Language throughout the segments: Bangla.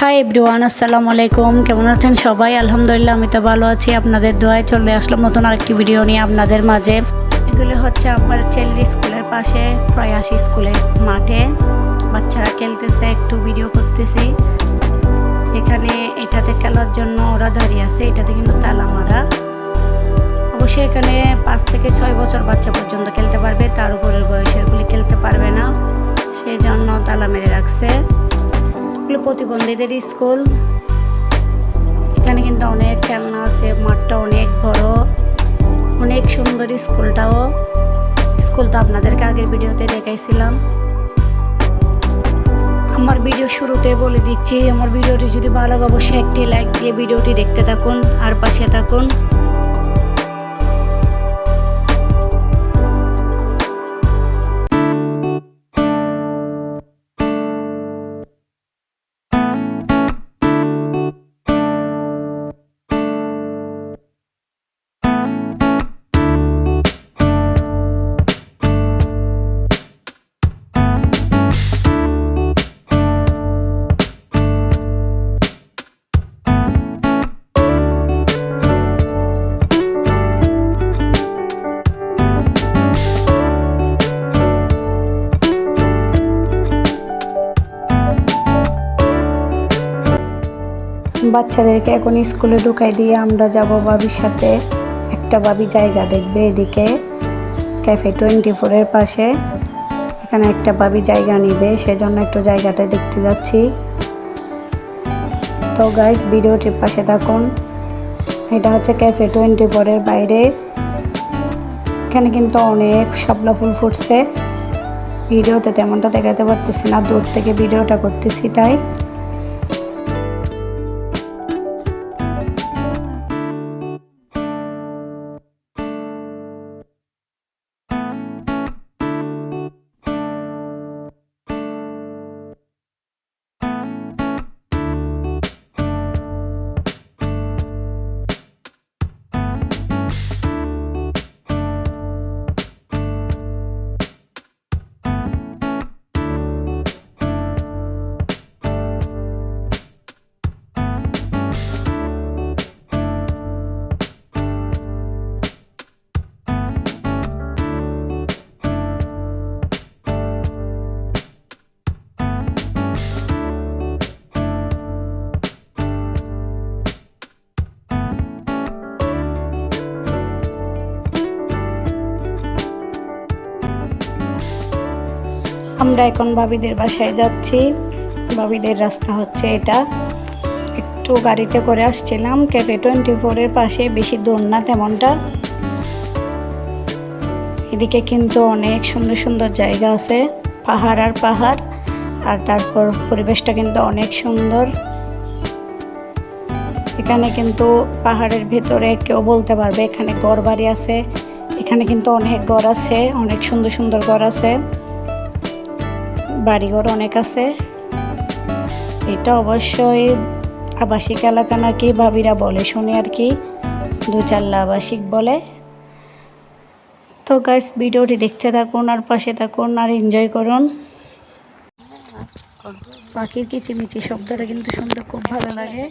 হাই এভরিওয়ান, আসসালামু আলাইকুম। কেমন আছেন সবাই? আলহামদুলিল্লাহ আমি তো ভালো আছি। আপনাদের দোয়ায় চলে আসলাম নতুন আরেকটি ভিডিও নিয়ে আপনাদের মাঝে। এগুলো হচ্ছে আমার ছেলের স্কুলের পাশে প্রয়াসী স্কুলের মাঠে বাচ্চারা খেলতেছে, একটু ভিডিও করতেছি। এখানে এটাতে খেলার জন্য ওরা দাঁড়িয়ে আছে, এটাতে কিন্তু তালা মারা। অবশ্যই এখানে 5 থেকে 6 বছর বাচ্চা পর্যন্ত খেলতে পারবে, তার উপরের বয়সেরগুলি খেলতে পারবে না, সেই জন্য তালা মেরে রাখছে। প্রতিবন্ধীদের স্কুল। এখানে কিন্তু অনেক খেলনা আছে, মাঠটা অনেক বড়, অনেক সুন্দর স্কুলটাও। স্কুলটা আপনাদেরকে আগের ভিডিওতে দেখাইছিলাম। আমার ভিডিও শুরুতে বলে দিচ্ছি, আমার ভিডিওটি যদি ভালো লাগে অবশ্যই একটি লাইক দিয়ে ভিডিওটি দেখতে থাকুন আর পাশে থাকুন। বাচ্চাদেরকে এখন স্কুলে ঢুকাই দিয়ে আমরা যাব বাবির সাথে। একটা বাবি জায়গা দেখবে এদিকে ক্যাফে 24-এর পাশে। এখানে একটা বাবি জায়গা নিবে, সেজন্য একটু জায়গাটা দেখতে যাচ্ছি। তো গাইস, ভিডিওটির পাশে থাকুন। এটা হচ্ছে ক্যাফে 24-এর বাইরে। এখানে কিন্তু অনেক শাপলা ফুল ফুটছে। ভিডিওতে তেমনটা দেখাতে পারতেছি না, দূর থেকে ভিডিওটা করতেছি তাই। আমরা এখন বাবিদের বাসায় যাচ্ছি। বাবিদের রাস্তা হচ্ছে এটা। একটু গাড়িতে করে আসছিলাম ক্যাফে 24-এর পাশে, বেশি দূর না তেমনটা। এদিকে কিন্তু অনেক সুন্দর সুন্দর জায়গা আছে, পাহাড় আর পাহাড়। আর তারপর পরিবেশটা কিন্তু অনেক সুন্দর। এখানে কিন্তু পাহাড়ের ভেতরে কেউ বলতে পারবে এখানে ঘর বাড়ি আছে। এখানে কিন্তু অনেক ঘর আছে, অনেক সুন্দর সুন্দর ঘর আছে, বাড়িঘর অনেক আছে। এটা অবশ্যই আবাসিক এলাকা নাকি ভাবিরা বলে শুনি আর কি, 2-4 আবাসিক বলে। তো গাইস, ভিডিওটি দেখতে থাকুন আর পাশে থাকুন আর এনজয় করুন। পাখির কিচিমিচি শব্দটা কিন্তু শুনতে খুব ভালো লাগে।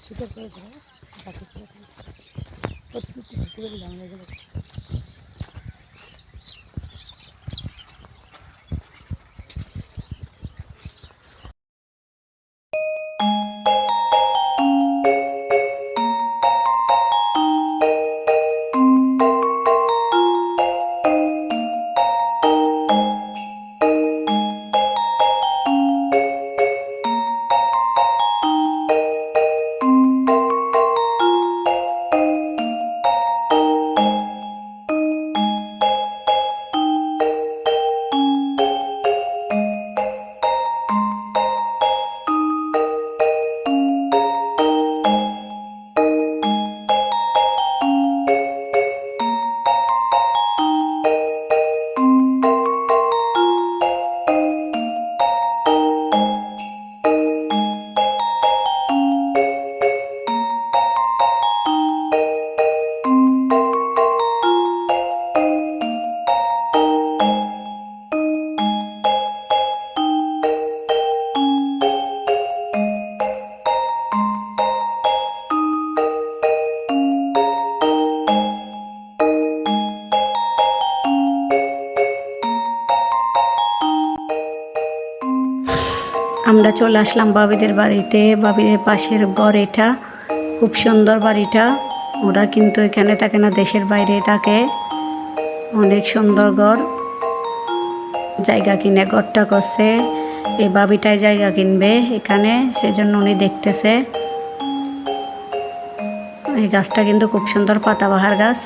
শীতের করে ধরো বাকি করে প্রত্যেকটি ঘুরে দিলাম এগুলো। আমরা চলে আসলাম বাবিদের বাড়িতে। বাবিদের পাশের ঘর এটা, খুব সুন্দর বাড়িটা। ওরা কিন্তু এখানে থাকে না, দেশের বাইরে থাকে। অনেক সুন্দর ঘর, জায়গা কিনে ঘরটা করছে। এই বাবিটাই জায়গা কিনবে এখানে, সেজন্য উনি দেখতেছে। এই গাছটা কিন্তু খুব সুন্দর পাতাবাহার গাছ।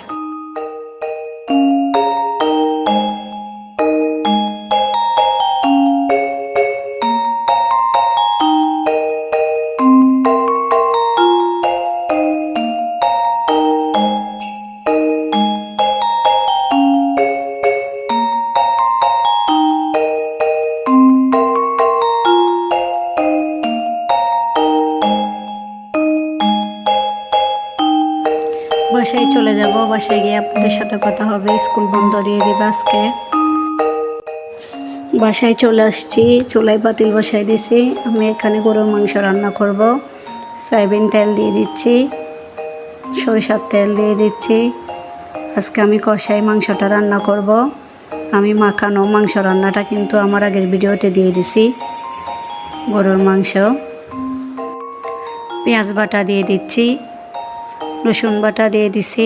বাসায় চলে যাব, বাসায় গিয়ে আপনাদের সাথে কথা হবে। স্কুল বন্ধ দিয়ে দিবে আজকে। বাসায় চলে আসছি, চুলায় পাতিল বসাই দিছি। আমি এখানে গরুর মাংস রান্না করব। সয়াবিন তেল দিয়ে দিচ্ছি, সরিষার তেল দিয়ে দিচ্ছি। আজকে আমি কষাই মাংসটা রান্না করব। আমি মাখানো মাংস রান্নাটা কিন্তু আমার আগের ভিডিওতে দিয়ে দিছি। গরুর মাংস, পেঁয়াজ বাটা দিয়ে দিচ্ছি, রসুন বাটা দিয়ে দিছি,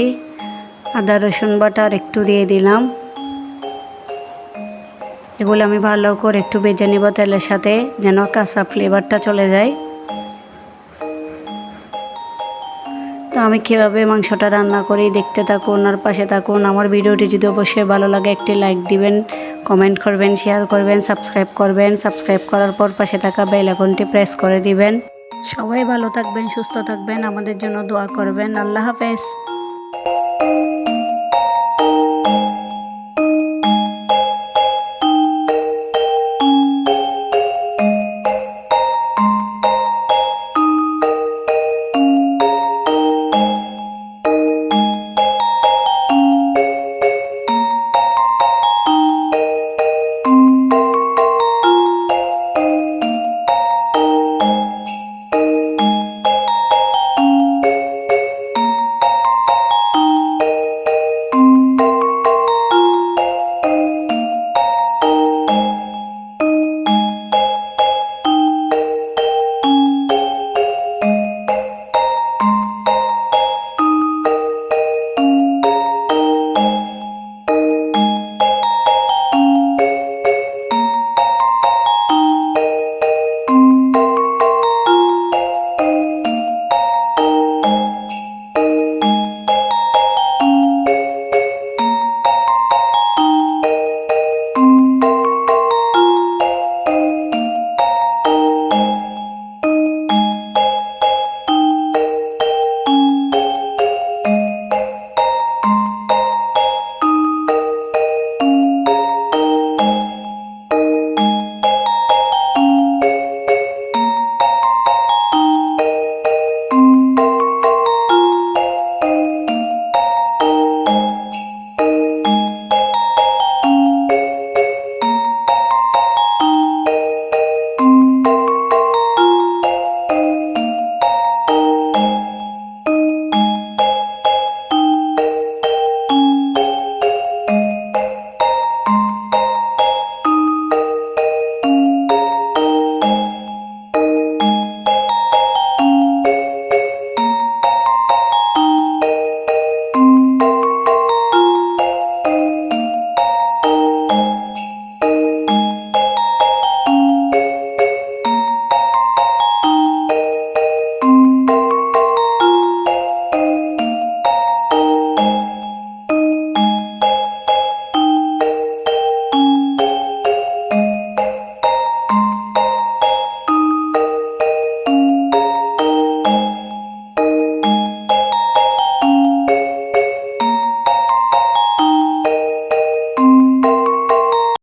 আদা রসুন বাটা আর একটু দিয়ে দিলাম। এগুলো আমি ভালো করে একটু ভেজে নেব তেলের সাথে, যেন কাঁচা ফ্লেভারটা চলে যায়। তো আমি কীভাবে মাংসটা রান্না করি দেখতে থাকুন আর পাশে থাকুন। আমার ভিডিওটি যদি অবশ্যই ভালো লাগে একটি লাইক দিবেন, কমেন্ট করবেন, শেয়ার করবেন, সাবস্ক্রাইব করবেন। সাবস্ক্রাইব করার পর পাশে থাকা বেল আইকনটি প্রেস করে দিবেন। সবাই ভালো থাকবেন, সুস্থ থাকবেন, আমাদের জন্য দোয়া করবেন। আল্লাহ হাফেজ।